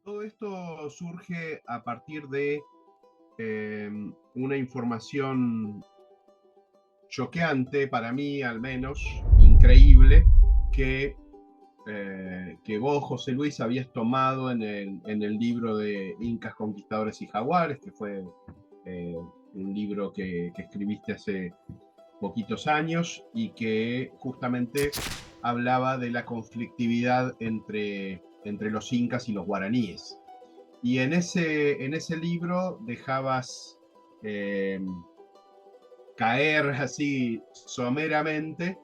Todo esto surge a partir de una información choqueante, para mí al menos, increíble, que vos, José Luis, habías tomado en el libro de Incas, Conquistadores y Jaguares, que fue eh, un libro que escribiste hace poquitos años y que justamente hablaba de la conflictividad entre los incas y los guaraníes. Y en ese libro dejabas eh, caer así someramente,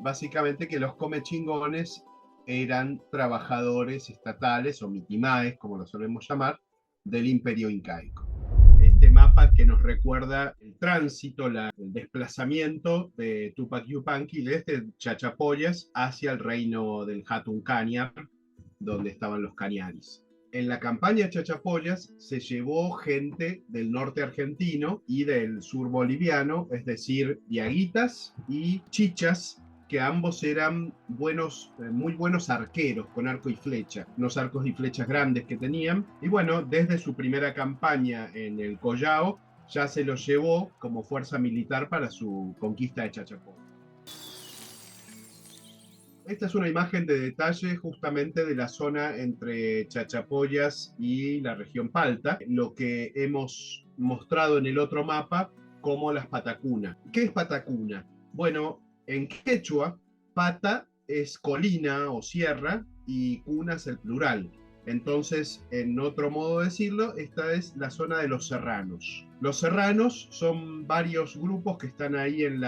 básicamente que los comechingones eran trabajadores estatales o mitimaes, como lo solemos llamar, del imperio incaico. Este mapa que nos recuerda el tránsito, el desplazamiento de Tupac Yupanqui desde Chachapoyas hacia el reino del Hatun Cañar, donde estaban los cañaris. En la campaña de Chachapoyas se llevó gente del norte argentino y del sur boliviano, es decir, diaguitas y chichas, que ambos eran buenos, muy buenos arqueros con arco y flecha, unos arcos y flechas grandes que tenían. Y bueno, desde su primera campaña en el Collao ya se los llevó como fuerza militar para su conquista de Chachapoyas. Esta es una imagen de detalle justamente de la zona entre Chachapoyas y la región Palta, lo que hemos mostrado en el otro mapa como las Patacunas. ¿Qué es Patacuna? Bueno, en quechua, pata es colina o sierra y cuna es el plural. Entonces, en otro modo de decirlo, esta es la zona de los serranos. Los serranos son varios grupos que están ahí en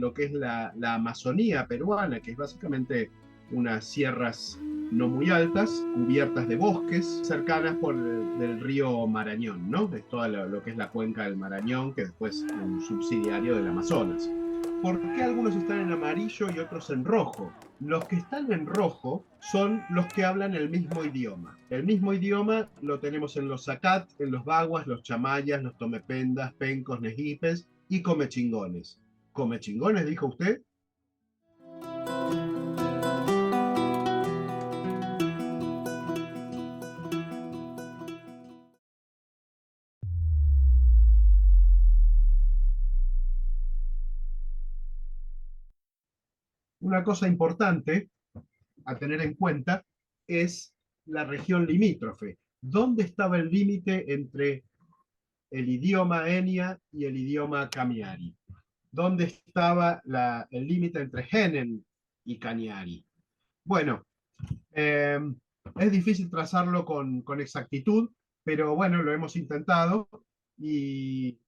lo que es la Amazonía peruana, que es básicamente unas sierras no muy altas, cubiertas de bosques, cercanas del río Marañón, ¿no? Es todo lo que es la cuenca del Marañón, que después es un subsidiario del Amazonas. ¿Por qué algunos están en amarillo y otros en rojo? Los que están en rojo son los que hablan el mismo idioma. El mismo idioma lo tenemos en los Zacat, en los Baguas, los Chamayas, los Tomependas, Pencos, Nejipes y Comechingones. ¿Comechingones, dijo usted? Una cosa importante a tener en cuenta es la región limítrofe. ¿Dónde estaba el límite entre el idioma Enya y el idioma Kamiari? ¿Dónde estaba el límite entre Genen y Kaniari? Bueno, eh, es difícil trazarlo con exactitud, pero bueno, lo hemos intentado y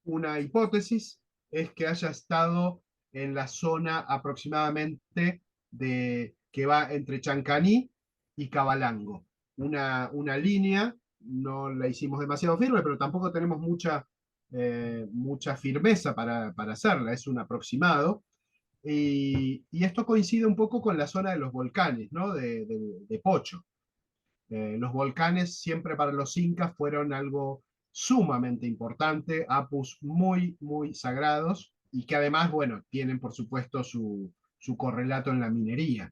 una hipótesis es que haya estado en la zona aproximadamente que va entre Chancaní y Cabalango. Una línea, no la hicimos demasiado firme, pero tampoco tenemos mucha firmeza para hacerla, es un aproximado. Y esto coincide un poco con la zona de los volcanes, ¿no? De Pocho. Los volcanes siempre para los incas fueron algo sumamente importante, apus muy, muy sagrados, y que además, bueno, tienen por supuesto su correlato en la minería.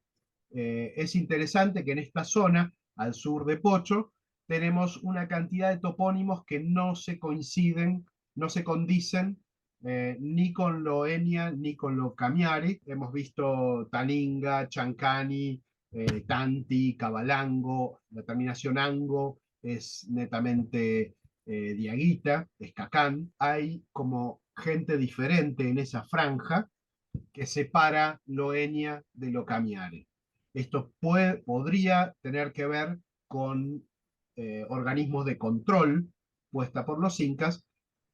Es interesante que en esta zona, al sur de Pocho, tenemos una cantidad de topónimos que no se coinciden, no se condicen ni con lo Enya ni con lo Kamiari. Hemos visto Taninga, Chancani, Tanti, Cabalango, la terminación Ango es netamente diaguita, es Cacán. Hay como gente diferente en esa franja que separa lo Enya de lo Kamiare. Esto podría tener que ver con organismos de control puesta por los incas,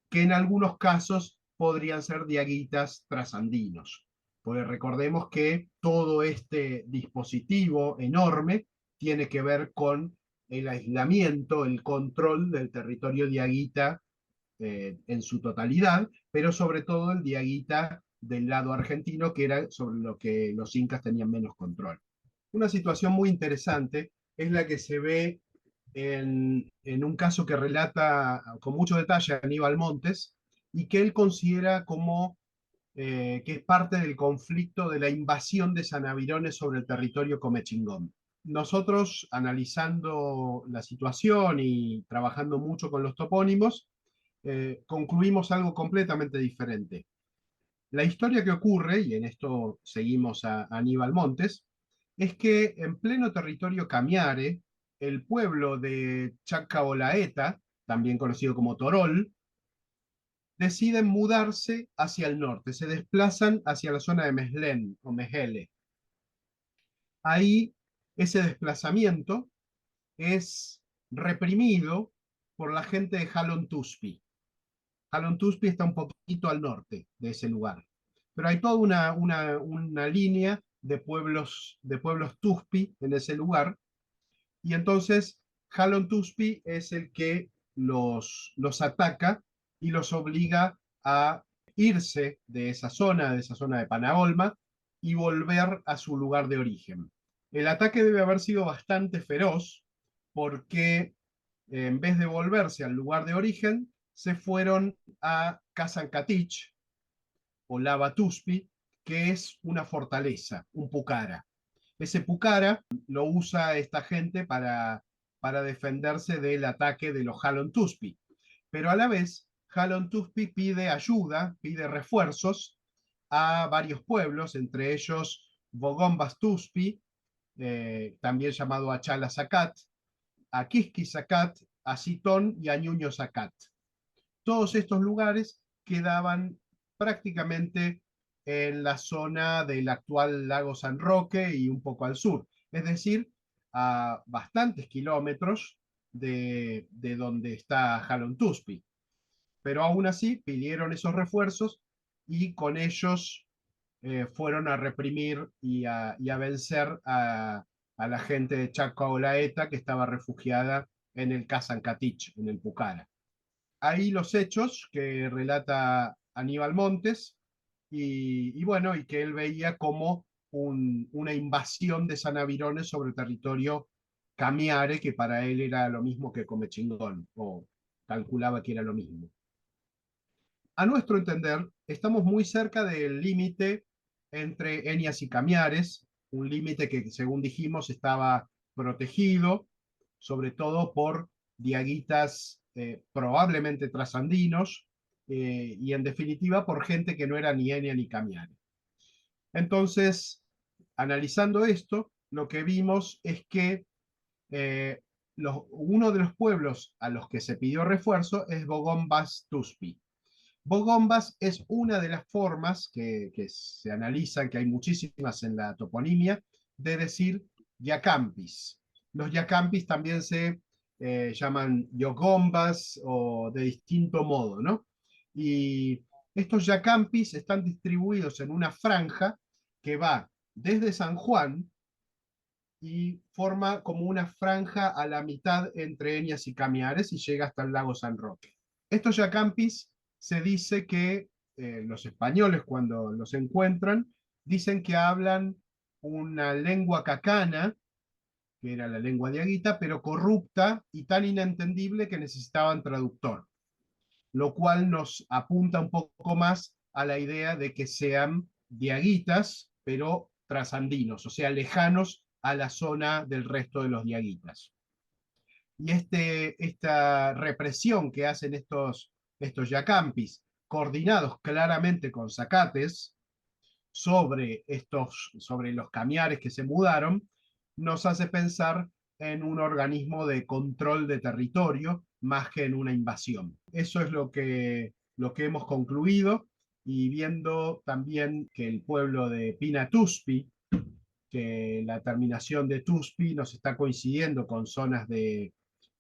que en algunos casos podrían ser diaguitas trasandinos. Porque recordemos que todo este dispositivo enorme tiene que ver con el aislamiento, el control del territorio diaguita en su totalidad, pero sobre todo el diaguita del lado argentino, que era sobre lo que los incas tenían menos control. Una situación muy interesante es la que se ve en un caso que relata con mucho detalle Aníbal Montes y que él considera como que es parte del conflicto de la invasión de Sanavirones sobre el territorio comechingón. nosotros, analizando la situación y trabajando mucho con los topónimos, concluimos algo completamente diferente. La historia que ocurre, y en esto seguimos a Aníbal Montes, es que en pleno territorio Camiare, el pueblo de Chacaolaeta, también conocido como Torol, deciden mudarse hacia el norte, se desplazan hacia la zona de Meslén o Mejele. Ahí ese desplazamiento es reprimido por la gente de Jalon Tuspi. Jalon Tuspi está un poquito al norte de ese lugar, pero hay toda una línea de pueblos Tuspi en ese lugar, y entonces Jalon Tuspi es el que los ataca y los obliga a irse de esa zona de Panaolma, y volver a su lugar de origen. El ataque debe haber sido bastante feroz porque en vez de volverse al lugar de origen, se fueron a Kazankatich o Lava Tuspi, que es una fortaleza, un pucara. Ese pucara lo usa esta gente para defenderse del ataque de los Jalon Tuspi. Pero a la vez, Jalon Tuspi pide ayuda, pide refuerzos a varios pueblos, entre ellos Bogombas Tuspi, también llamado Achala Zacat, a Kiski Zacat, a Sitón y a Ñuño Zacat. Todos estos lugares quedaban prácticamente en la zona del actual lago San Roque y un poco al sur, es decir, a bastantes kilómetros de donde está Jalon Tuspi. Pero aún así pidieron esos refuerzos, y con ellos fueron a reprimir y a vencer a la gente de Chacaolaeta, que estaba refugiada en el Kazankatich, en el Pucara. Ahí los hechos que relata Aníbal Montes, y bueno, y que él veía como una invasión de sanavirones sobre el territorio Camiare, que para él era lo mismo que Comechingón, o calculaba que era lo mismo. A nuestro entender, estamos muy cerca del límite entre Enias y Camiares, un límite que, según dijimos, estaba protegido, sobre todo por diaguitas probablemente trasandinos, y en definitiva por gente que no era ni Enia ni Camiare. Entonces, analizando esto, lo que vimos es que eh, uno de los pueblos a los que se pidió refuerzo es Bogombas Tuspi. Bogombas es una de las formas que se analizan, que hay muchísimas en la toponimia, de decir Yacampis. Los Yacampis también se llaman Yogombas o de distinto modo, ¿no? Y estos Yacampis están distribuidos en una franja que va desde San Juan y forma como una franja a la mitad entre Enias y Camiares y llega hasta el lago San Roque. Estos yacampis, se dice que los españoles, cuando los encuentran, dicen que hablan una lengua cacana, que era la lengua diaguita, pero corrupta y tan inentendible que necesitaban traductor, lo cual nos apunta un poco más a la idea de que sean diaguitas, pero trasandinos, o sea, lejanos a la zona del resto de los diaguitas. Y esta represión que hacen estos yacampis, coordinados claramente con zacates, sobre los camiares que se mudaron, nos hace pensar en un organismo de control de territorio más que en una invasión. Eso es lo que hemos concluido, y viendo también que el pueblo de Pinatuspi, que la terminación de Tuspi nos está coincidiendo con zonas de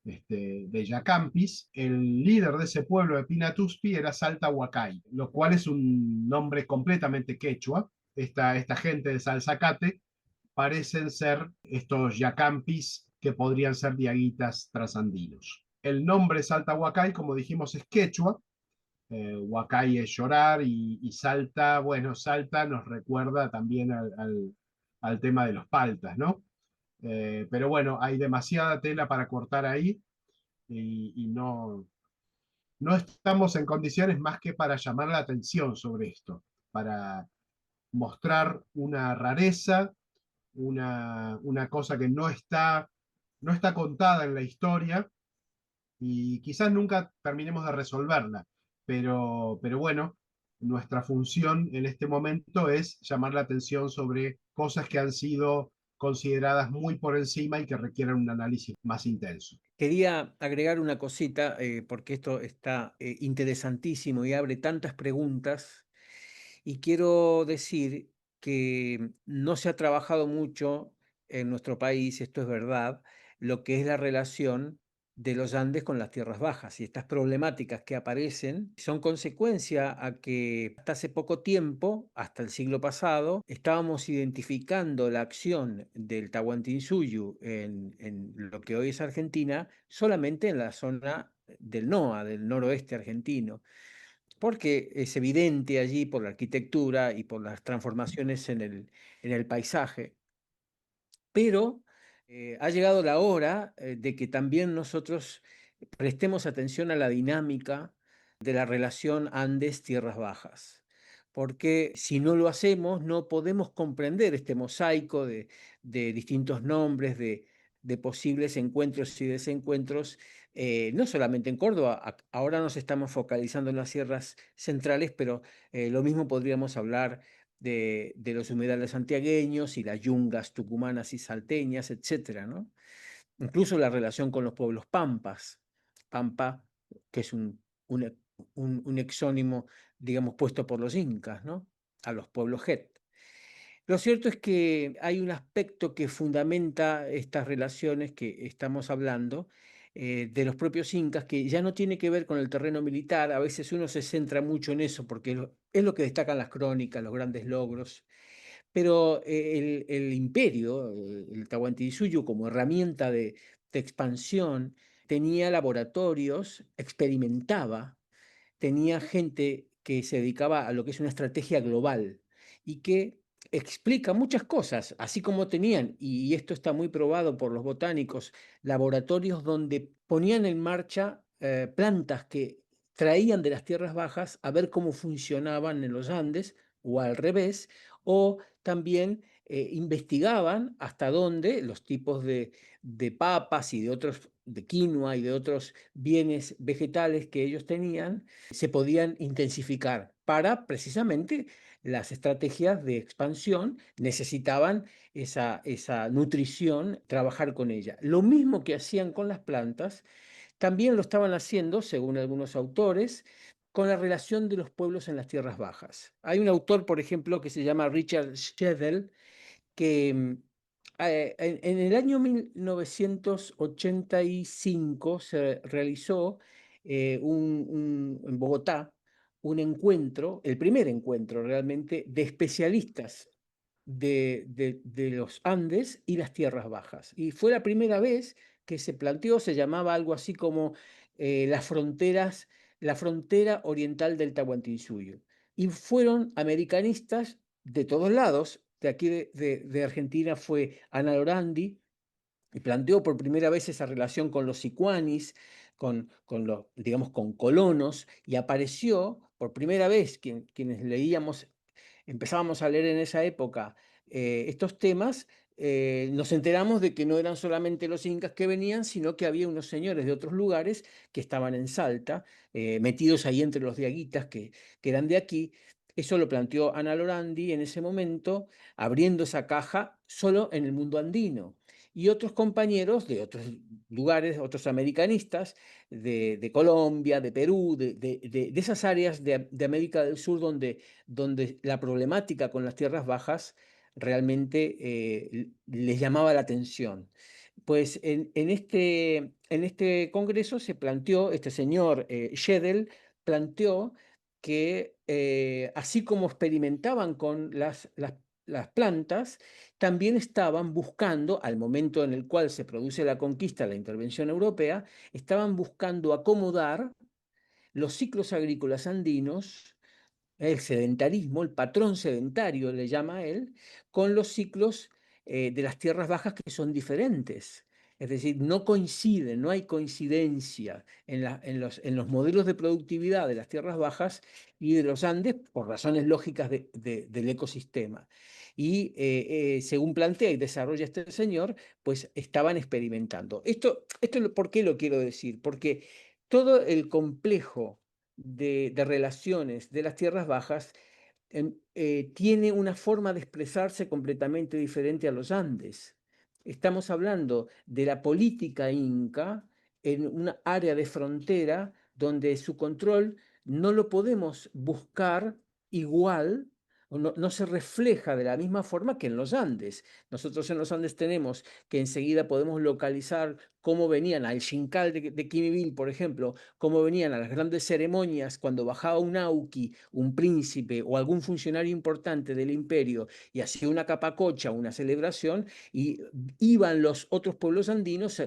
Yacampis, el líder de ese pueblo de Pinatuspi era Salta Huacay, lo cual es un nombre completamente quechua. Esta gente de Salzacate parecen ser estos Yacampis que podrían ser diaguitas trasandinos. El nombre Salta Huacay, como dijimos, es quechua. Huacay es llorar, y Salta, bueno, Salta nos recuerda también al tema de los paltas, ¿no? Pero bueno, hay demasiada tela para cortar ahí, y no estamos en condiciones más que para llamar la atención sobre esto, para mostrar una rareza, una cosa que no está contada en la historia y quizás nunca terminemos de resolverla, pero bueno, nuestra función en este momento es llamar la atención sobre cosas que han sido consideradas muy por encima y que requieren un análisis más intenso. Quería agregar una cosita, porque esto está interesantísimo y abre tantas preguntas. Y quiero decir que no se ha trabajado mucho en nuestro país, esto es verdad, lo que es la relación de los Andes con las tierras bajas. Y estas problemáticas que aparecen son consecuencia a que hasta hace poco tiempo, hasta el siglo pasado, estábamos identificando la acción del Tahuantinsuyo en lo que hoy es Argentina solamente en la zona del NOA, del noroeste argentino, porque es evidente allí por la arquitectura y por las transformaciones en el paisaje. Pero ha llegado la hora de que también nosotros prestemos atención a la dinámica de la relación Andes-Tierras Bajas, porque si no lo hacemos no podemos comprender este mosaico de distintos nombres, de posibles encuentros y desencuentros, no solamente en Córdoba. Ahora nos estamos focalizando en las sierras centrales, pero lo mismo podríamos hablar de los humedales santiagueños y las yungas tucumanas y salteñas, etcétera, ¿no? Incluso la relación con los pueblos pampas. Pampa, que es un exónimo, digamos, puesto por los incas, ¿no? A los pueblos Het. Lo cierto es que hay un aspecto que fundamenta estas relaciones que estamos hablando, de los propios incas, que ya no tiene que ver con el terreno militar. A veces uno se centra mucho en eso porque es lo que destacan las crónicas, los grandes logros. Pero el imperio, el Tahuantinsuyo, como herramienta de expansión, tenía laboratorios, experimentaba, tenía gente que se dedicaba a lo que es una estrategia global y que explica muchas cosas, así como tenían, y esto está muy probado por los botánicos, laboratorios donde ponían en marcha plantas que traían de las tierras bajas a ver cómo funcionaban en los Andes o al revés, o también investigaban hasta dónde los tipos de papas y de otros, de quinoa y de otros bienes vegetales que ellos tenían, se podían intensificar para precisamente las estrategias de expansión necesitaban esa nutrición, trabajar con ella. Lo mismo que hacían con las plantas, también lo estaban haciendo, según algunos autores, con la relación de los pueblos en las tierras bajas. Hay un autor, por ejemplo, que se llama Richard Shedel, que en el año 1985 se realizó en Bogotá un encuentro, el primer encuentro realmente de especialistas de los Andes y las tierras bajas. Y fue la primera vez que se planteó, se llamaba algo así como las fronteras, la frontera oriental del Tahuantinsuyo. Y fueron americanistas de todos lados. De aquí de Argentina fue Ana Lorandi y planteó por primera vez esa relación con los sicuanis, con los, digamos, con colonos, y apareció por primera vez quienes leíamos, empezábamos a leer en esa época estos temas, nos enteramos de que no eran solamente los incas que venían, sino que había unos señores de otros lugares que estaban en Salta, metidos ahí entre los diaguitas que eran de aquí. Eso lo planteó Ana Lorandi en ese momento, abriendo esa caja solo en el mundo andino. Y otros compañeros de otros lugares, otros americanistas, de Colombia, de Perú, de esas áreas de América del Sur donde la problemática con las tierras bajas realmente les llamaba la atención. Pues en este congreso se planteó, este señor Schedel planteó que así como experimentaban con las plantas, también estaban buscando, al momento en el cual se produce la conquista, la intervención europea, estaban buscando acomodar los ciclos agrícolas andinos, el sedentarismo, el patrón sedentario le llama él, con los ciclos de las tierras bajas que son diferentes. Es decir, no coinciden, no hay coincidencia en los modelos de productividad de las tierras bajas y de los Andes por razones lógicas del ecosistema. Y según plantea y desarrolla este señor, pues estaban experimentando. ¿Por qué lo quiero decir? Porque todo el complejo de relaciones de las tierras bajas tiene una forma de expresarse completamente diferente a los Andes. Estamos hablando de la política inca en una área de frontera donde su control no lo podemos buscar igual o no se refleja de la misma forma que en los Andes. Nosotros en los Andes tenemos que enseguida podemos localizar cómo venían al Xincal de Quimibil, por ejemplo, cómo venían a las grandes ceremonias cuando bajaba un auqui, un príncipe o algún funcionario importante del imperio y hacía una capacocha, una celebración, y iban los otros pueblos andinos,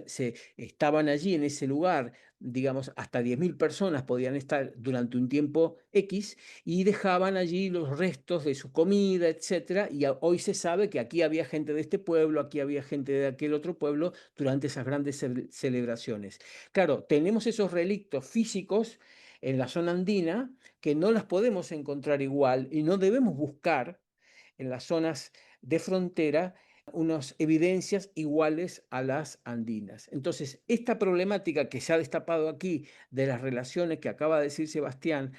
estaban allí en ese lugar, digamos, hasta 10.000 personas podían estar durante un tiempo X y dejaban allí los restos de su comida, etcétera. Y hoy se sabe que aquí había gente de este pueblo, aquí había gente de aquel otro pueblo durante esas grandes celebraciones. Claro, tenemos esos relictos físicos en la zona andina que no las podemos encontrar igual y no debemos buscar en las zonas de frontera unas evidencias iguales a las andinas. Entonces, esta problemática que se ha destapado aquí de las relaciones que acaba de decir Sebastián,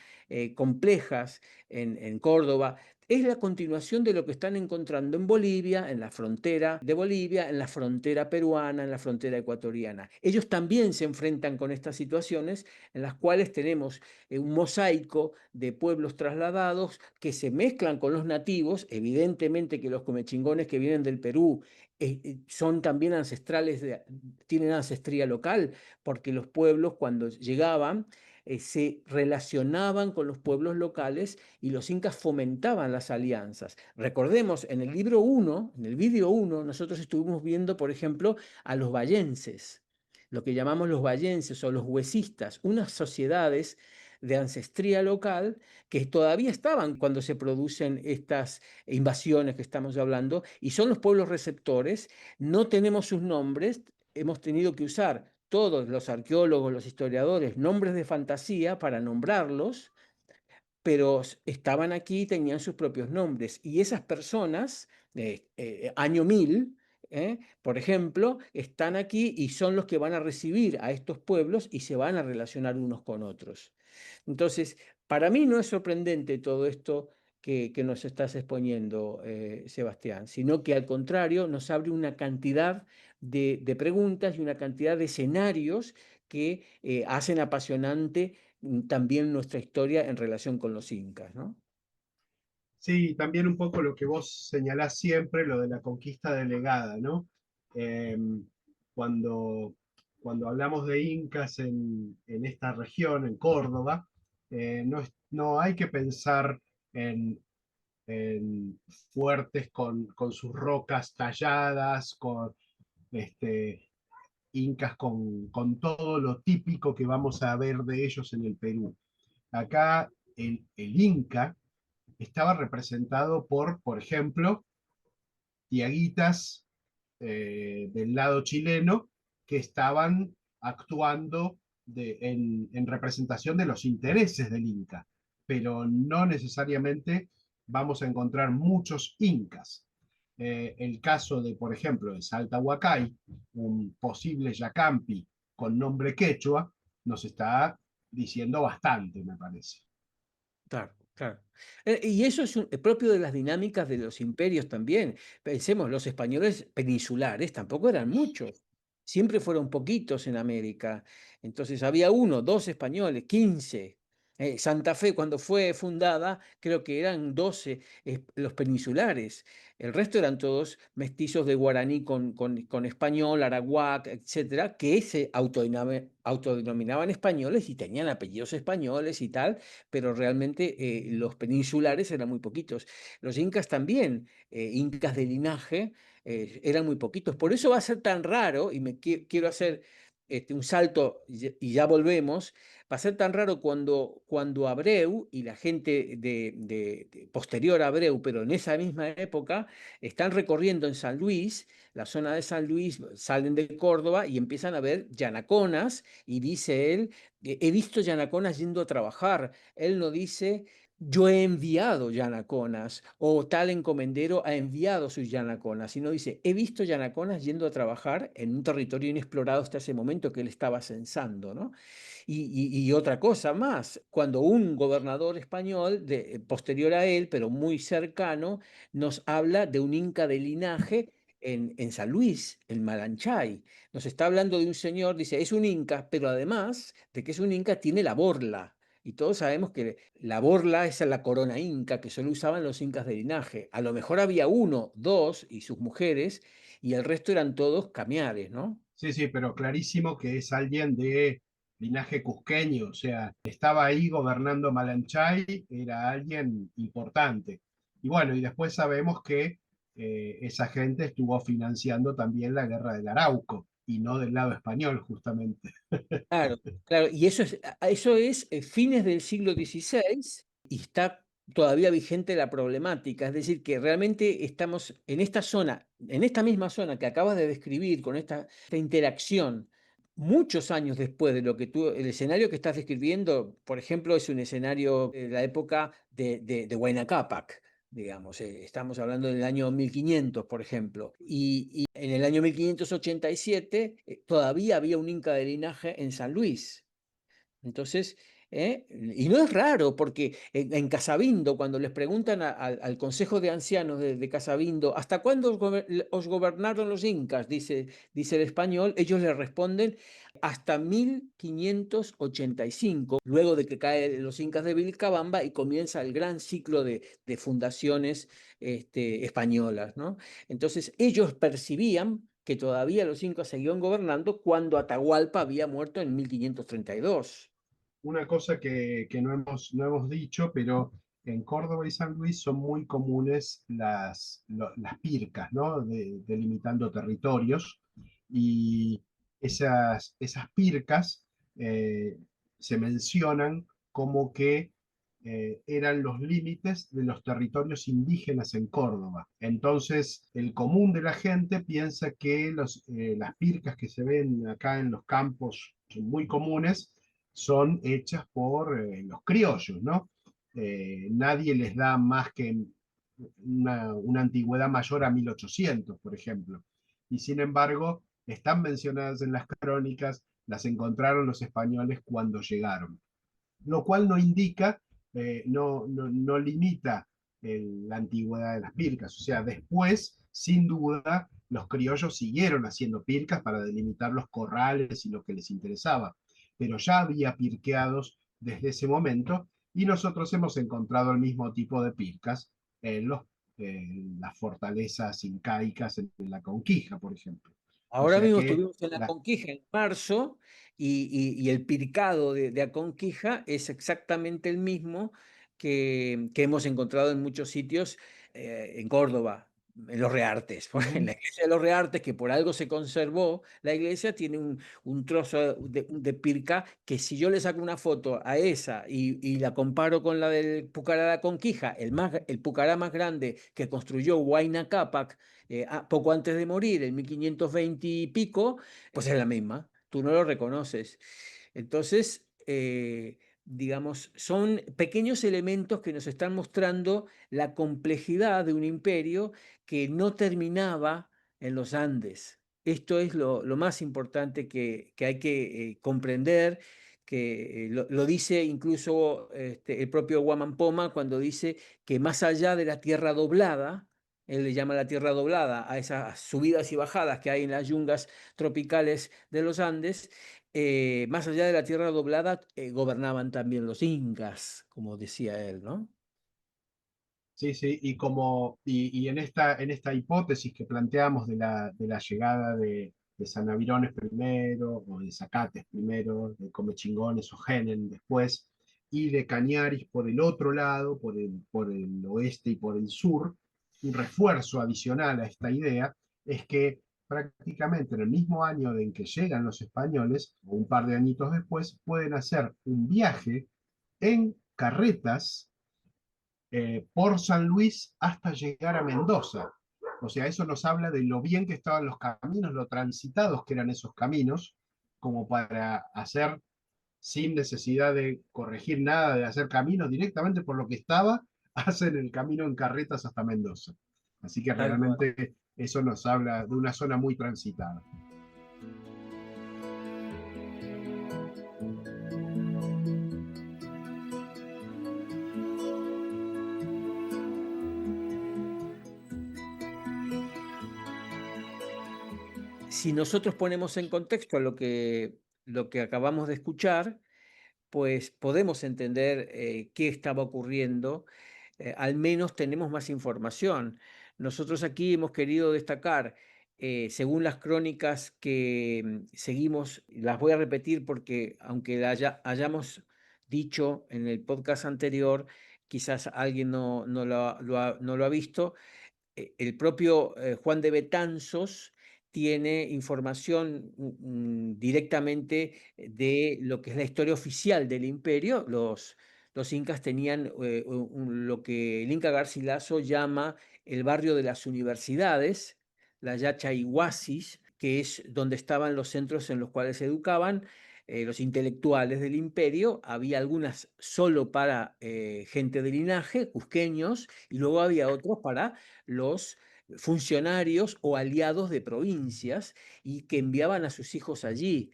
complejas en Córdoba, es la continuación de lo que están encontrando en Bolivia, en la frontera de Bolivia, en la frontera peruana, en la frontera ecuatoriana. Ellos también se enfrentan con estas situaciones en las cuales tenemos un mosaico de pueblos trasladados que se mezclan con los nativos, evidentemente que los comechingones que vienen del Perú son también ancestrales, tienen ancestría local, porque los pueblos cuando llegaban se relacionaban con los pueblos locales y los incas fomentaban las alianzas. Recordemos, en el libro 1, en el vídeo 1, nosotros estuvimos viendo, por ejemplo, a los vallenses, lo que llamamos los vallenses o los huesistas, unas sociedades de ancestría local que todavía estaban cuando se producen estas invasiones que estamos hablando, y son los pueblos receptores. No tenemos sus nombres, hemos tenido que usar todos los arqueólogos, los historiadores, nombres de fantasía para nombrarlos, pero estaban aquí, tenían sus propios nombres. Y esas personas, año 1000, por ejemplo, están aquí y son los que van a recibir a estos pueblos y se van a relacionar unos con otros. Entonces, para mí no es sorprendente todo esto que nos estás exponiendo, Sebastián, sino que al contrario nos abre una cantidad de preguntas y una cantidad de escenarios que hacen apasionante también nuestra historia en relación con los incas, ¿no? Sí, también un poco lo que vos señalás siempre, lo de la conquista delegada, ¿no? Eh, cuando, cuando hablamos de incas en esta región, en Córdoba, no hay que pensar en fuertes con sus rocas talladas, con este, incas con todo lo típico que vamos a ver de ellos en el Perú. Acá el inca estaba representado por ejemplo, tiaguitas del lado chileno que estaban actuando en representación de los intereses del Inca, pero no necesariamente vamos a encontrar muchos incas. El caso de, por ejemplo, de Salta Huacay, un posible Yacampi con nombre quechua, nos está diciendo bastante, me parece. Claro, claro. Y eso es propio de las dinámicas de los imperios también. Pensemos, los españoles peninsulares tampoco eran muchos, siempre fueron poquitos en América. Entonces había uno, dos españoles, 15. Santa Fe, cuando fue fundada, creo que eran 12 los peninsulares. El resto eran todos mestizos de guaraní con español, arahuac, etcétera, que se autodenominaban españoles y tenían apellidos españoles y tal, pero realmente los peninsulares eran muy poquitos. Los incas también, incas de linaje, eran muy poquitos. Por eso va a ser tan raro, y quiero hacer un salto y ya volvemos, va a ser tan raro cuando Abreu y la gente posterior a Abreu, pero en esa misma época, están recorriendo en San Luis, la zona de San Luis, salen de Córdoba y empiezan a ver yanaconas, y dice él, he visto yanaconas yendo a trabajar. Él no dice, yo he enviado yanaconas o tal encomendero ha enviado sus yanaconas, sino dice, he visto yanaconas yendo a trabajar en un territorio inexplorado hasta ese momento que él estaba censando, ¿no? Y otra cosa más, cuando un gobernador español, posterior a él, pero muy cercano, nos habla de un inca de linaje en San Luis, en Malanchái. Nos está hablando de un señor, dice, es un inca, pero además de que es un inca, tiene la borla. Y todos sabemos que la borla es la corona inca que solo usaban los incas de linaje. A lo mejor había uno, dos y sus mujeres, y el resto eran todos camiares, ¿no? Sí, sí, pero clarísimo que es alguien de linaje cusqueño, o sea, estaba ahí gobernando Malanchái, era alguien importante. Y bueno, y después sabemos que esa gente estuvo financiando también la guerra del Arauco, y no del lado español, justamente. Claro, claro, y eso es fines del siglo XVI y está todavía vigente la problemática, es decir, que realmente estamos en esta zona, en esta misma zona que acabas de describir, con esta interacción, muchos años después de lo que el escenario que estás describiendo, por ejemplo, es un escenario de la época de Huayna Cápac. Digamos, estamos hablando del año 1500, por ejemplo, y en el año 1587 todavía había un inca de linaje en San Luis. Entonces, y no es raro, porque en Casabindo, cuando les preguntan al Consejo de Ancianos de Casabindo, ¿hasta cuándo os gobernaron los incas? Dice el español, ellos le responden, hasta 1585, luego de que caen los incas de Vilcabamba y comienza el gran ciclo de fundaciones españolas, ¿no? Entonces, ellos percibían que todavía los incas seguían gobernando cuando Atahualpa había muerto en 1532. Una cosa que no hemos dicho, pero en Córdoba y San Luis son muy comunes las pircas, ¿no? Delimitando territorios. Y esas pircas eh, se mencionan como que eran los límites de los territorios indígenas en Córdoba. Entonces, el común de la gente piensa que las pircas que se ven acá en los campos son muy comunes, son hechas por los criollos, ¿no? Nadie les da más que una antigüedad mayor a 1800, por ejemplo. Y sin embargo, están mencionadas en las crónicas, las encontraron los españoles cuando llegaron, lo cual no indica, no limita la antigüedad de las pircas. O sea, después, sin duda, los criollos siguieron haciendo pircas para delimitar los corrales y lo que les interesaba, pero ya había pirqueados desde ese momento y nosotros hemos encontrado el mismo tipo de pircas en, las fortalezas incaicas en la Conquija, por ejemplo. O Ahora sea mismo que estuvimos en la Conquija en marzo y el pircado de Aconquija es exactamente el mismo que hemos encontrado en muchos sitios en Córdoba, en los Reartes. En uh, la iglesia de los Reartes, que por algo se conservó, la iglesia tiene un trozo de pirca que si yo le saco una foto a esa y la comparo con la del Pucará de Aconquija, el Pucará más grande que construyó Huayna Cápac, poco antes de morir, en 1520 y pico, pues es la misma, tú no lo reconoces. Entonces, digamos, son pequeños elementos que nos están mostrando la complejidad de un imperio que no terminaba en los Andes. Esto es lo más importante que hay que comprender, que lo dice incluso el propio Guaman Poma cuando dice que más allá de la tierra doblada, él le llama la tierra doblada a esas subidas y bajadas que hay en las yungas tropicales de los Andes. Más allá de la tierra doblada, gobernaban también los incas, como decía él, ¿no? sí, sí, y en esta hipótesis que planteamos de la llegada de Sanavirones primero, o de Zacates primero, de Comechingones o Genen después, y de Cañaris por el otro lado, por el oeste y por el sur, un refuerzo adicional a esta idea es que prácticamente en el mismo año en que llegan los españoles, o un par de añitos después, pueden hacer un viaje en carretas por San Luis hasta llegar a Mendoza. O sea, eso nos habla de lo bien que estaban los caminos, lo transitados que eran esos caminos, como para hacer sin necesidad de corregir nada, de hacer caminos directamente por lo que estaba, hacen el camino en carretas hasta Mendoza. Así que Tal cual. realmente eso nos habla de una zona muy transitada. Si nosotros ponemos en contexto lo que acabamos de escuchar, pues podemos entender qué estaba ocurriendo, al menos tenemos más información. Nosotros aquí hemos querido destacar, según las crónicas que seguimos, las voy a repetir porque aunque hayamos dicho en el podcast anterior, quizás alguien no lo ha visto. El propio Juan de Betanzos tiene información directamente de lo que es la historia oficial del imperio. Los incas tenían lo que el Inca Garcilaso llama el barrio de las universidades, la Yachaiguasis, que es donde estaban los centros en los cuales se educaban los intelectuales del imperio. Había algunas solo para gente de linaje, cusqueños, y luego había otros para los funcionarios o aliados de provincias y que enviaban a sus hijos allí.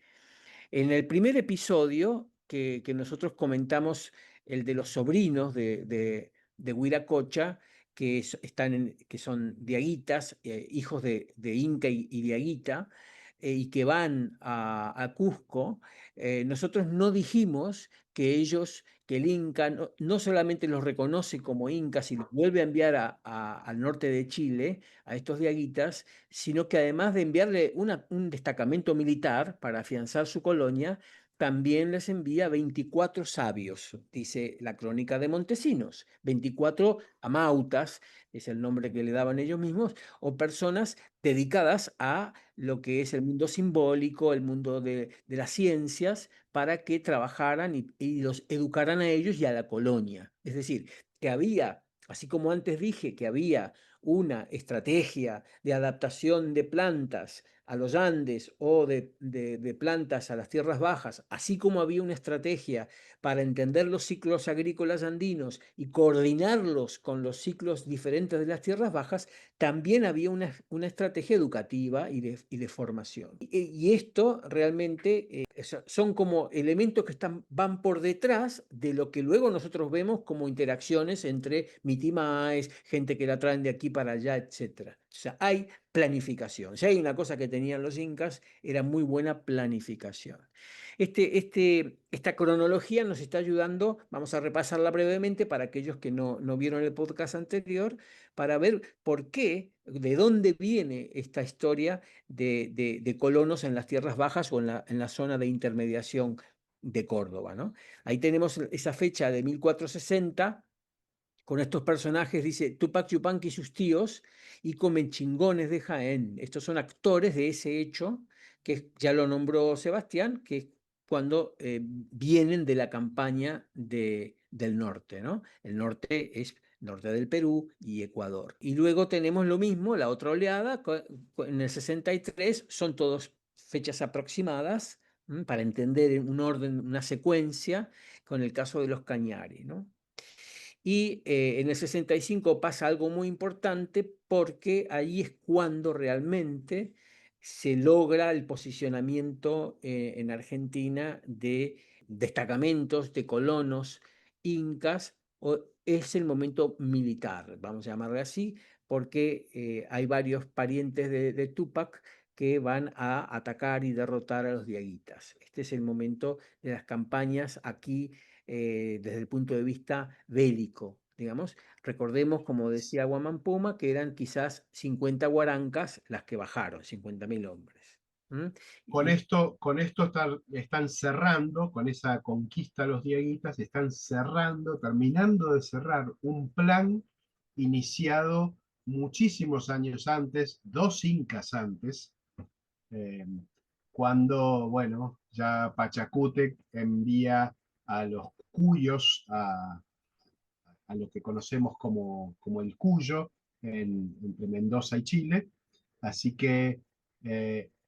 En el primer episodio que nosotros comentamos, el de los sobrinos de Huiracocha, que son diaguitas, hijos de Inca y diaguita, y que van a Cusco, nosotros no dijimos que que el Inca no solamente los reconoce como incas y los vuelve a enviar al norte de Chile, a estos diaguitas, sino que además de enviarle un destacamento militar para afianzar su colonia, también les envía 24 sabios, dice la crónica de Montesinos, 24 amautas, es el nombre que le daban ellos mismos, o personas dedicadas a lo que es el mundo simbólico, el mundo de las ciencias, para que trabajaran y los educaran a ellos y a la colonia. Es decir, que había, así como antes dije, que había una estrategia de adaptación de plantas a los Andes o de plantas a las tierras bajas, así como había una estrategia para entender los ciclos agrícolas andinos y coordinarlos con los ciclos diferentes de las tierras bajas, también había una estrategia educativa y de formación. Y esto realmente son como elementos que van por detrás de lo que luego nosotros vemos como interacciones entre mitimaes, gente que la traen de aquí para allá, etc. O sea, hay planificación. Si hay una cosa que tenían los incas, era muy buena planificación. Esta cronología nos está ayudando, vamos a repasarla brevemente para aquellos que no vieron el podcast anterior, para ver por qué, de dónde viene esta historia de colonos en las tierras bajas o en la zona de intermediación de Córdoba, ¿no? Ahí tenemos esa fecha de 1460 con estos personajes, dice Tupac Yupanqui y sus tíos, y comen chingones de Jaén. Estos son actores de ese hecho, que ya lo nombró Sebastián, que es cuando vienen de la campaña del norte, ¿no? El norte es norte del Perú y Ecuador. Y luego tenemos lo mismo, la otra oleada, en el 63, son todas fechas aproximadas, para entender un orden, una secuencia, con el caso de los Cañari, ¿no? Y en el 65 pasa algo muy importante porque ahí es cuando realmente se logra el posicionamiento en Argentina de destacamentos de colonos incas, o es el momento militar, vamos a llamarle así, porque hay varios parientes de Tupac que van a atacar y derrotar a los diaguitas. Este es el momento de las campañas aquí desde el punto de vista bélico, digamos. Recordemos, como decía Guamán Puma, que eran quizás 50 guarancas las que bajaron, 50.000 hombres. Y Con esto están cerrando, con esa conquista de los dieguitas, están cerrando, terminando de cerrar un plan iniciado muchísimos años antes, dos incas antes, eh, cuando, bueno, ya Pachacútec envía a los cuyos a lo que conocemos como el Cuyo, entre Mendoza y Chile. Así que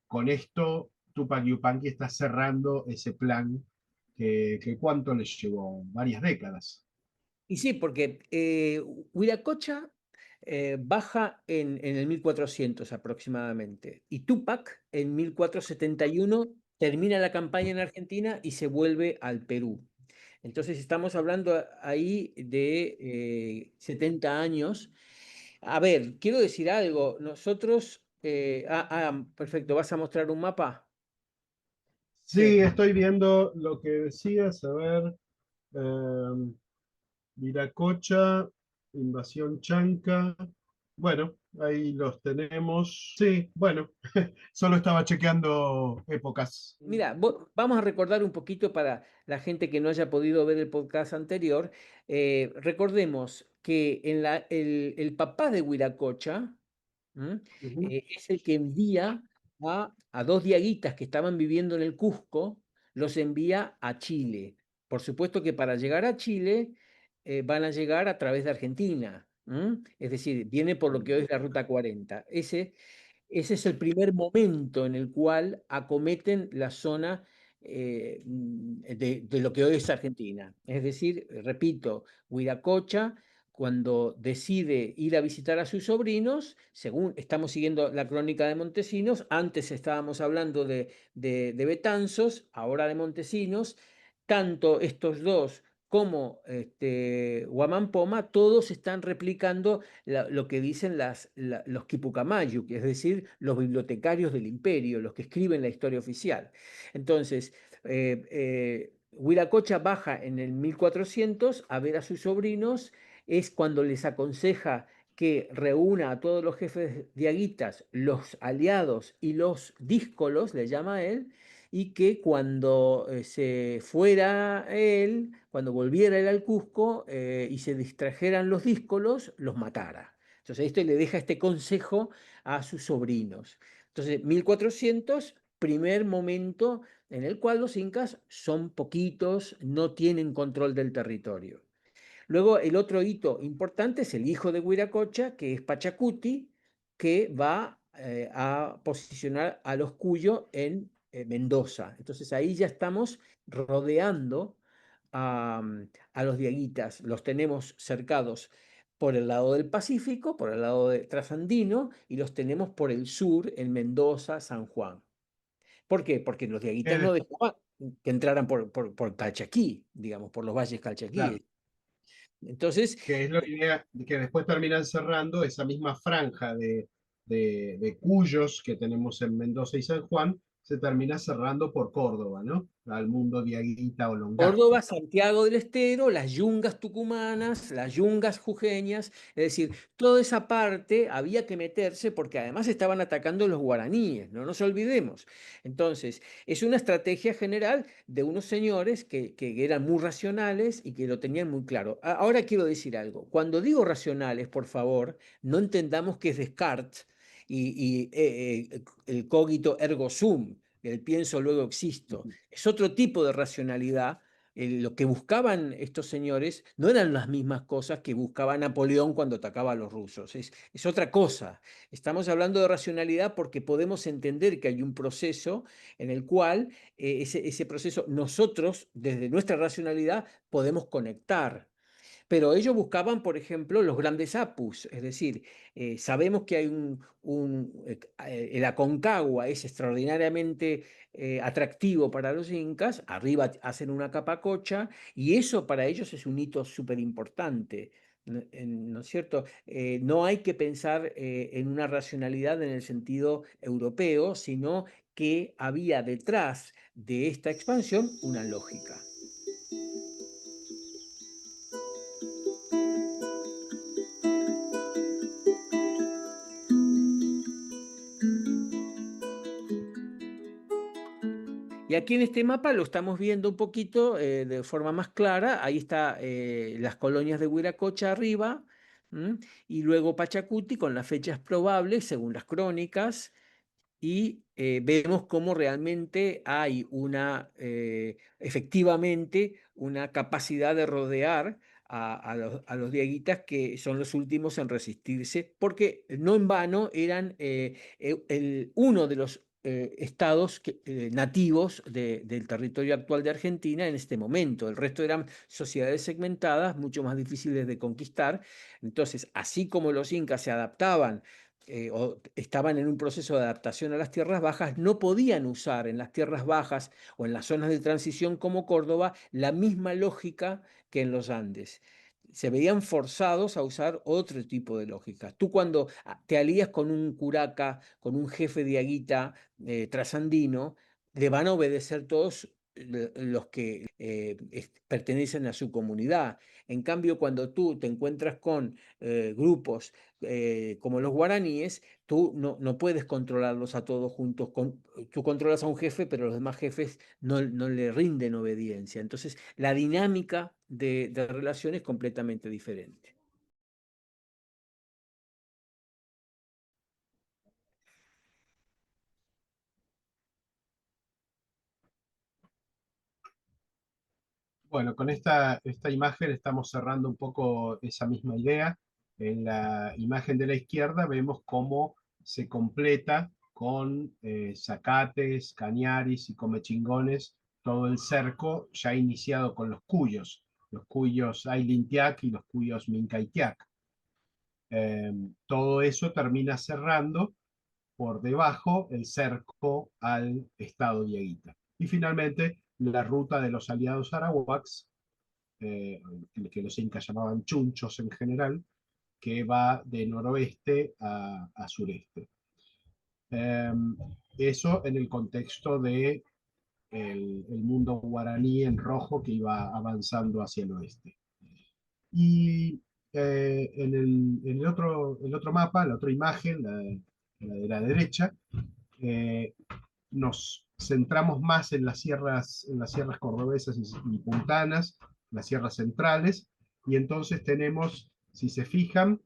con esto Tupac Yupanqui está cerrando ese plan que ¿cuánto les llevó? Varias décadas. Y sí, porque Huiracocha baja en el 1400 aproximadamente y Tupac en 1471 termina la campaña en Argentina y se vuelve al Perú. Entonces estamos hablando ahí de 70 años. A ver, quiero decir algo. Nosotros... perfecto, ¿vas a mostrar un mapa? Sí, Sí. estoy viendo lo que decías, a ver, Viracocha, Invasión Chanca. Bueno, ahí los tenemos. Sí, bueno, solo estaba chequeando épocas. Mira, vamos a recordar un poquito para la gente que no haya podido ver el podcast anterior. Recordemos que el papá de Huiracocha, ¿m? Ujú. Es el que envía a dos diaguitas que estaban viviendo en el Cusco, los envía a Chile. Por supuesto que para llegar a Chile van a llegar a través de Argentina. Es decir, viene por lo que hoy es la Ruta 40. Ese es el primer momento en el cual acometen la zona de lo que hoy es Argentina. Es decir, repito, Huiracocha, cuando decide ir a visitar a sus sobrinos, según estamos siguiendo la crónica de Montesinos, antes estábamos hablando de Betanzos, ahora de Montesinos, tanto estos dos como Huamán Poma, todos están replicando lo que dicen los Quipucamayu, que es decir, los bibliotecarios del imperio, los que escriben la historia oficial. Entonces, Huiracocha baja en el 1400 a ver a sus sobrinos, es cuando les aconseja que reúna a todos los jefes diaguitas, los aliados y los díscolos, le llama a él, y que cuando se fuera él, cuando volviera él al Cusco y se distrajeran los díscolos, los matara. Entonces, esto le deja este consejo a sus sobrinos. Entonces, 1400, primer momento en el cual los incas son poquitos, no tienen control del territorio. Luego, el otro hito importante es el hijo de Huiracocha, que es Pachacuti, que va a posicionar a los Cuyo en Mendoza. Entonces ahí ya estamos rodeando a los diaguitas, los tenemos cercados por el lado del Pacífico, por el lado trasandino, y los tenemos por el sur, en Mendoza, San Juan. ¿Por qué? Porque los diaguitas no Eh, dejaban que entraran por Calchaquí, digamos, por los valles claro, calchaquíes. Entonces, que es la idea de que después terminan cerrando esa misma franja de cuyos que tenemos en Mendoza y San Juan, se termina cerrando por Córdoba, ¿no? Al mundo diaguita o Córdoba, longasco. Santiago del Estero, las yungas tucumanas, las yungas jujeñas, es decir, toda esa parte había que meterse porque además estaban atacando los guaraníes, no nos olvidemos. Entonces, es una estrategia general de unos señores que eran muy racionales y que lo tenían muy claro. Ahora quiero decir algo. Cuando digo racionales, por favor, no entendamos que es Descartes y el cogito ergo sum, el pienso luego existo. Es otro tipo de racionalidad. Lo que buscaban estos señores no eran las mismas cosas que buscaba Napoleón cuando atacaba a los rusos, es otra cosa. Estamos hablando de racionalidad porque podemos entender que hay un proceso en el cual ese proceso nosotros, desde nuestra racionalidad, podemos conectar. Pero ellos buscaban, por ejemplo, los grandes apus, es decir, sabemos que hay el Aconcagua es extraordinariamente atractivo para los incas, arriba hacen una capacocha y eso para ellos es un hito súper importante. ¿No es cierto? No hay que pensar en una racionalidad en el sentido europeo, sino que había detrás de esta expansión una lógica. Y aquí en este mapa lo estamos viendo un poquito de forma más clara. Ahí está las colonias de Huiracocha arriba, ¿m? Y luego Pachacuti con las fechas probables según las crónicas. y vemos cómo realmente hay efectivamente una capacidad de rodear a los dieguitas, que son los últimos en resistirse, porque no en vano eran uno de los estados nativos del territorio actual de Argentina en este momento. El resto eran sociedades segmentadas, mucho más difíciles de conquistar. Entonces, así como los incas se adaptaban o estaban en un proceso de adaptación a las tierras bajas, no podían usar en las tierras bajas o en las zonas de transición como Córdoba la misma lógica que en los Andes. Se veían forzados a usar otro tipo de lógicas. Tú cuando te alías con un curaca, con un jefe de aguita trasandino, le van a obedecer todos los que pertenecen a su comunidad. En cambio, cuando tú te encuentras con grupos como los guaraníes, tú no puedes controlarlos a todos juntos. Tú controlas a un jefe, pero los demás jefes no le rinden obediencia. Entonces, la dinámica de relación es completamente diferente. Bueno, con esta imagen estamos cerrando un poco esa misma idea. En la imagen de la izquierda vemos cómo se completa con zacates, cañaris y comechingones todo el cerco ya iniciado con los cuyos Aylintiac y los cuyos Mincaitiac. Todo eso termina cerrando por debajo el cerco al estado dieguita. Y finalmente la ruta de los aliados arawaks, eh, que los incas llamaban chunchos en general, que va de noroeste a sureste. Eh, Eso en el contexto de el mundo guaraní en rojo que iba avanzando hacia el oeste. Y el otro mapa, la otra imagen, la de la derecha, eh, nos centramos más en las sierras cordobesas y puntanas, las sierras centrales, y entonces tenemos, si se fijan,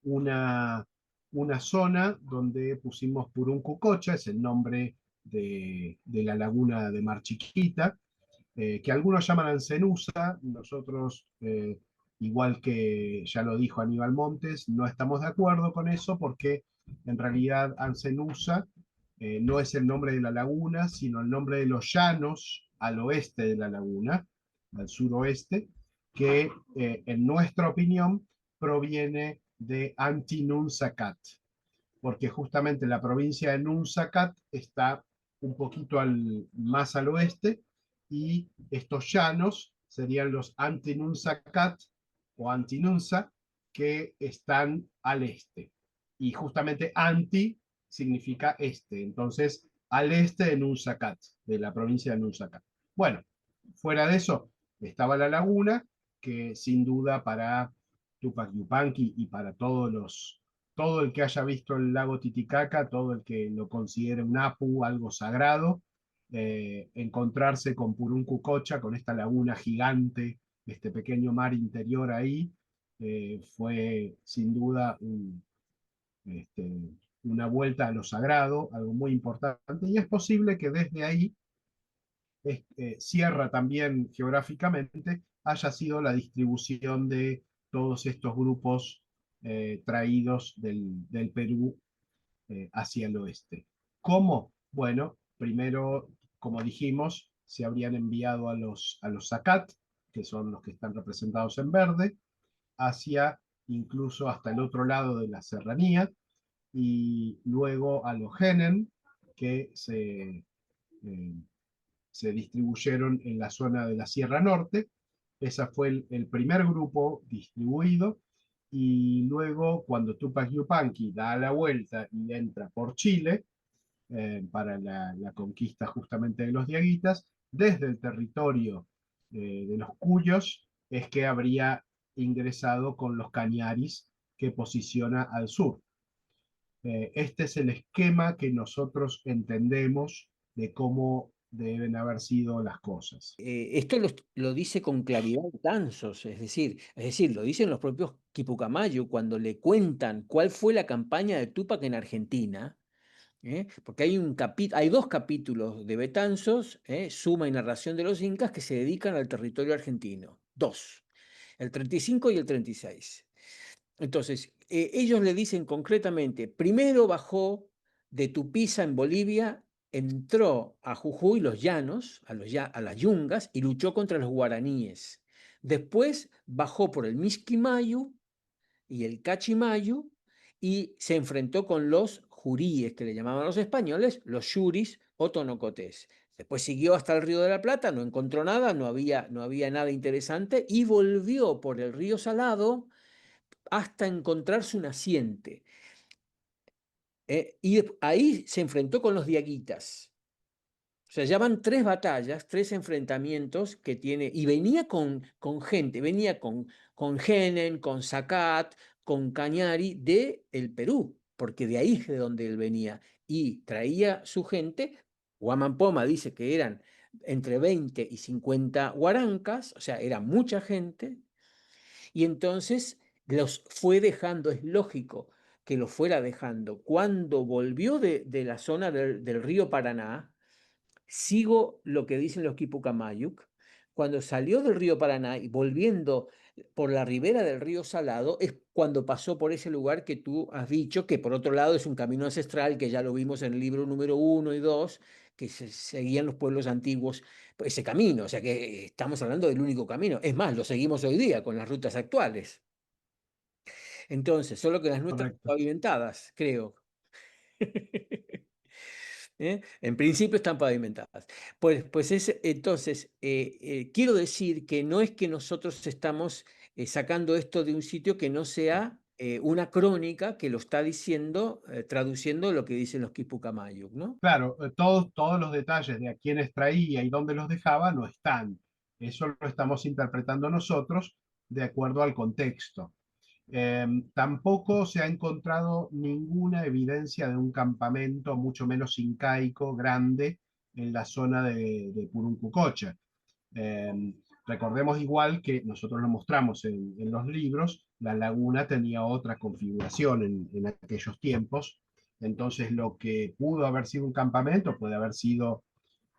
una, una zona donde pusimos Puruncucocha, es el nombre de la laguna de Mar Chiquita, que algunos llaman Ancenusa, nosotros, igual que ya lo dijo Aníbal Montes, no estamos de acuerdo con eso porque en realidad Ancenusa no es el nombre de la laguna, sino el nombre de los llanos al oeste de la laguna, al suroeste, que en nuestra opinión proviene de Antinunzacat, porque justamente la provincia de Nunzacat está un poquito más al oeste, y estos llanos serían los Antinunzacat o Antinunza, que están al este. Y justamente anti significa este, entonces al este de Nunzacat, de la provincia de Nunzacat. Bueno, fuera de eso, estaba la laguna, que sin duda para Tupac Yupanqui y para todo el que haya visto el lago Titicaca, todo el que lo considere un apu, algo sagrado, encontrarse con Puruncucocha, con esta laguna gigante, este pequeño mar interior ahí, fue sin duda este, una vuelta a lo sagrado, algo muy importante, y es posible que desde ahí, Sierra también geográficamente, haya sido la distribución de todos estos grupos traídos del Perú hacia el oeste. ¿Cómo? Bueno, primero, como dijimos, se habrían enviado a los Zacat, que son los que están representados en verde, hacia incluso hasta el otro lado de la serranía, y luego a los Genen, que se distribuyeron en la zona de la Sierra Norte. Ese fue el primer grupo distribuido, y luego cuando Tupac Yupanqui da la vuelta y entra por Chile para la conquista justamente de los diaguitas, desde el territorio de los cuyos es que habría ingresado con los cañaris, que posiciona al sur. Este es el esquema que nosotros entendemos de cómo deben haber sido las cosas. Esto lo dice con claridad Tansos, es decir, lo dicen los propios Quipucamayo cuando le cuentan cuál fue la campaña de Tupac en Argentina. Porque hay dos capítulos de Betanzos, Suma y Narración de los Incas, que se dedican al territorio argentino. Dos, el 35 y el 36. Entonces, ellos le dicen concretamente, primero bajó de Tupiza en Bolivia, entró a Jujuy, los llanos, a las yungas, y luchó contra los guaraníes. Después bajó por el Misquimayu y el Cachimayu y se enfrentó con los juríes, que le llamaban los españoles, los yuris o tonocotés. Después siguió hasta el Río de la Plata, no encontró nada, no había nada interesante, y volvió por el río Salado hasta encontrar su naciente. Y ahí se enfrentó con los diaguitas. O sea, ya van tres batallas, tres enfrentamientos que tiene, y venía con gente, venía con Genen, con Zacat, con Cañari de el Perú, porque de ahí es de donde él venía, y traía su gente. Guamán Poma dice que eran entre 20 y 50 guarancas, o sea, era mucha gente, y entonces los fue dejando, es lógico que los fuera dejando. Cuando volvió de la zona del río Paraná, sigo lo que dicen los Quipucamayuk, cuando salió del río Paraná y volviendo por la ribera del río Salado, es cuando pasó por ese lugar que tú has dicho, que por otro lado es un camino ancestral, que ya lo vimos en el libro número 1 y 2, que seguían los pueblos antiguos ese camino, o sea que estamos hablando del único camino. Es más, lo seguimos hoy día con las rutas actuales. Entonces, solo que las nuestras están Correcto. pavimentadas, creo. En principio están pavimentadas. Entonces, quiero decir que no es que nosotros estamos sacando esto de un sitio que no sea una crónica que lo está diciendo, traduciendo lo que dicen los Quipucamayuk, ¿no? Claro, todos los detalles de a quiénes traía y dónde los dejaba no están. Eso lo estamos interpretando nosotros de acuerdo al contexto. Tampoco se ha encontrado ninguna evidencia de un campamento, mucho menos incaico, grande, en la zona de Puruncucocha. Eh, Recordemos igual que nosotros lo mostramos en los libros, la laguna tenía otra configuración en aquellos tiempos. Entonces lo que pudo haber sido un campamento puede haber sido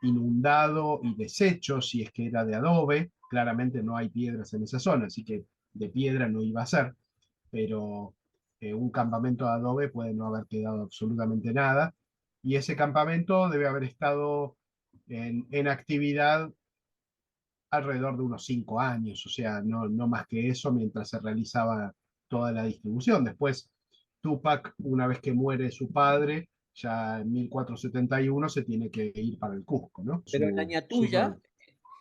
inundado y deshecho si es que era de adobe. Claramente no hay piedras en esa zona, así que de piedra no iba a ser, pero un campamento de adobe puede no haber quedado absolutamente nada. Y ese campamento debe haber estado en actividad alrededor de unos 5 años, o sea, no más que eso mientras se realizaba toda la distribución. Después, Tupac, una vez que muere su padre, ya en 1471 se tiene que ir para el Cusco, ¿no? Pero Su rol.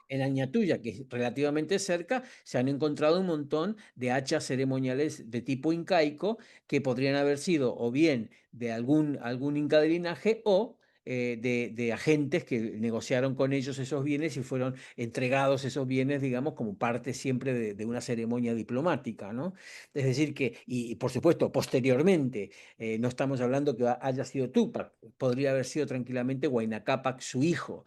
en Añatuya, que es relativamente cerca, se han encontrado un montón de hachas ceremoniales de tipo incaico que podrían haber sido o bien de algún inca de linaje o de agentes que negociaron con ellos esos bienes y fueron entregados esos bienes, digamos, como parte siempre de una ceremonia diplomática, ¿no? Es decir, y por supuesto, posteriormente, no estamos hablando que haya sido Tupac, podría haber sido tranquilamente Huayna Cápac, su hijo.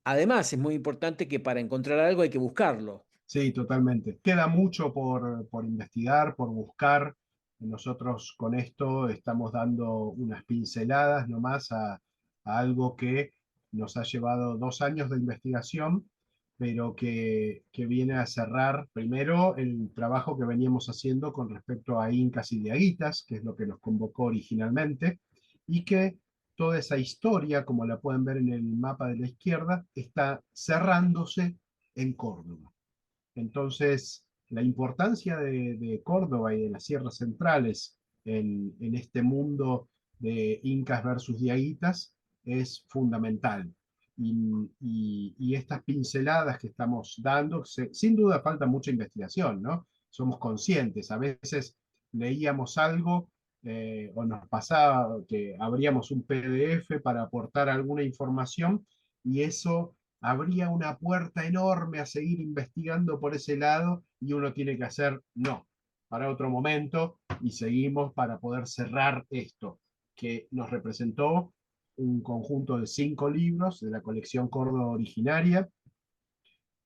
Además, es muy importante que para encontrar algo hay que buscarlo. Sí, totalmente. Queda mucho por investigar, por buscar. Nosotros con esto estamos dando unas pinceladas nomás a algo que nos ha llevado 2 años de investigación, pero que viene a cerrar primero el trabajo que veníamos haciendo con respecto a incas y diaguitas, que es lo que nos convocó originalmente, y que toda esa historia, como la pueden ver en el mapa de la izquierda, está cerrándose en Córdoba. Entonces, la importancia de Córdoba y de las sierras centrales en este mundo de incas versus diaguitas es fundamental. Y estas pinceladas que estamos dando, sin duda falta mucha investigación, ¿no? Somos conscientes. A veces leíamos algo o nos pasaba que abríamos un PDF para aportar alguna información y eso habría una puerta enorme a seguir investigando por ese lado y uno tiene que hacer no, para otro momento y seguimos para poder cerrar esto, que nos representó un conjunto de 5 libros de la colección Córdoba originaria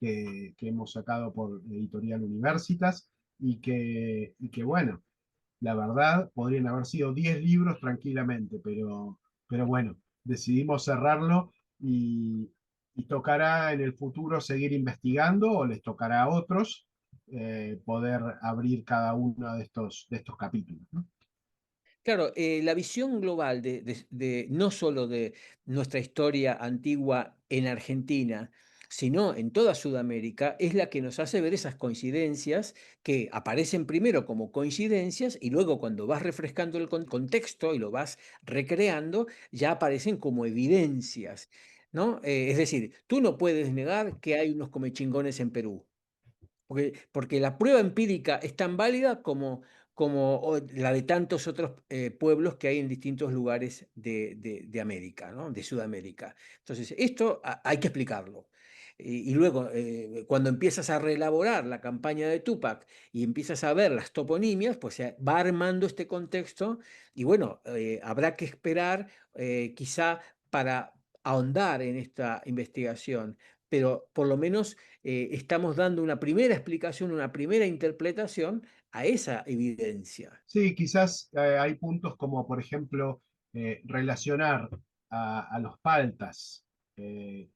que hemos sacado por Editorial Universitas y que bueno, la verdad podrían haber sido 10 libros tranquilamente, pero pero bueno, decidimos cerrarlo y tocará en el futuro seguir investigando o les tocará a otros poder abrir cada uno de estos capítulos, ¿no? Claro, la visión global de no solo de nuestra historia antigua en Argentina, sino en toda Sudamérica, es la que nos hace ver esas coincidencias que aparecen primero como coincidencias y luego cuando vas refrescando el contexto y lo vas recreando, ya aparecen como evidencias, ¿no? Es decir, tú no puedes negar que hay unos comechingones en Perú. Porque la prueba empírica es tan válida como la de tantos otros pueblos que hay en distintos lugares de América, ¿no? De Sudamérica. Entonces, esto hay que explicarlo. Y luego, cuando empiezas a reelaborar la campaña de Tupac y empiezas a ver las toponimias, pues se va armando este contexto y bueno, habrá que esperar quizá para ahondar en esta investigación, pero por lo menos estamos dando una primera explicación, una primera interpretación a esa evidencia. Sí, quizás hay puntos como, por ejemplo, relacionar a los paltas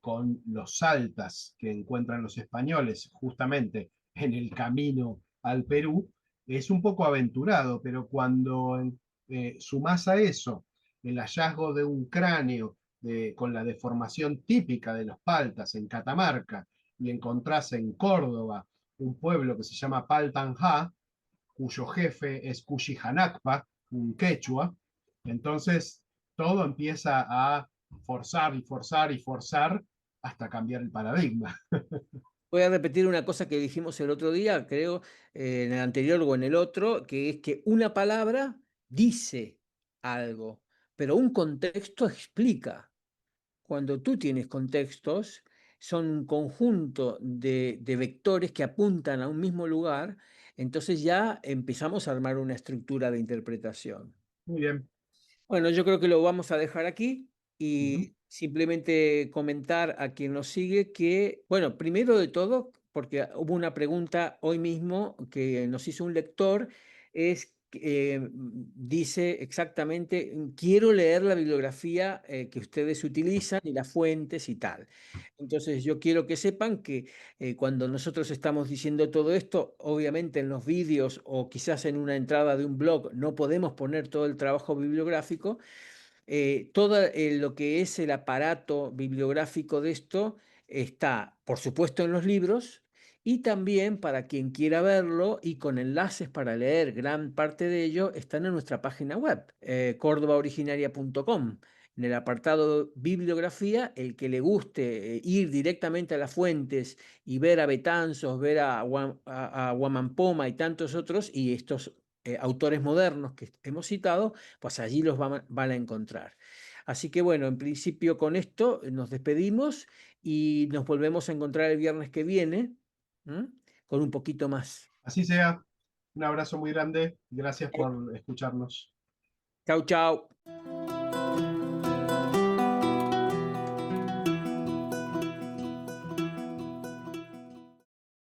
con los saltas que encuentran los españoles justamente en el camino al Perú, es un poco aventurado, pero cuando sumás a eso el hallazgo de un cráneo con la deformación típica de los paltas en Catamarca y encontrás en Córdoba un pueblo que se llama Paltanjá, cuyo jefe es Cuchijanacpa, un quechua. Entonces, todo empieza a forzar y forzar y forzar hasta cambiar el paradigma. Voy a repetir una cosa que dijimos el otro día, creo, en el anterior o en el otro, que es que una palabra dice algo, pero un contexto explica. Cuando tú tienes contextos, son un conjunto de vectores que apuntan a un mismo lugar, entonces ya empezamos a armar una estructura de interpretación. Muy bien. Bueno, yo creo que lo vamos a dejar aquí Uh -huh. y simplemente comentar a quien nos sigue que, bueno, primero de todo, porque hubo una pregunta hoy mismo que nos hizo un lector, dice exactamente, quiero leer la bibliografía que ustedes utilizan y las fuentes y tal. Entonces, yo quiero que sepan que cuando nosotros estamos diciendo todo esto, obviamente en los vídeos o quizás en una entrada de un blog no podemos poner todo el trabajo bibliográfico. Todo lo que es el aparato bibliográfico de esto está, por supuesto, en los libros y también para quien quiera verlo y con enlaces para leer gran parte de ello están en nuestra página web, cordobaoriginaria.com. En el apartado bibliografía, el que le guste ir directamente a las fuentes y ver a Betanzos, ver a Huamampoma y tantos otros, y estos autores modernos que hemos citado, pues allí los van a encontrar. Así que bueno, en principio con esto nos despedimos y nos volvemos a encontrar el viernes que viene, ¿m? Con un poquito más. Así sea. Un abrazo muy grande. Gracias Chau, por escucharnos. chau. Chau.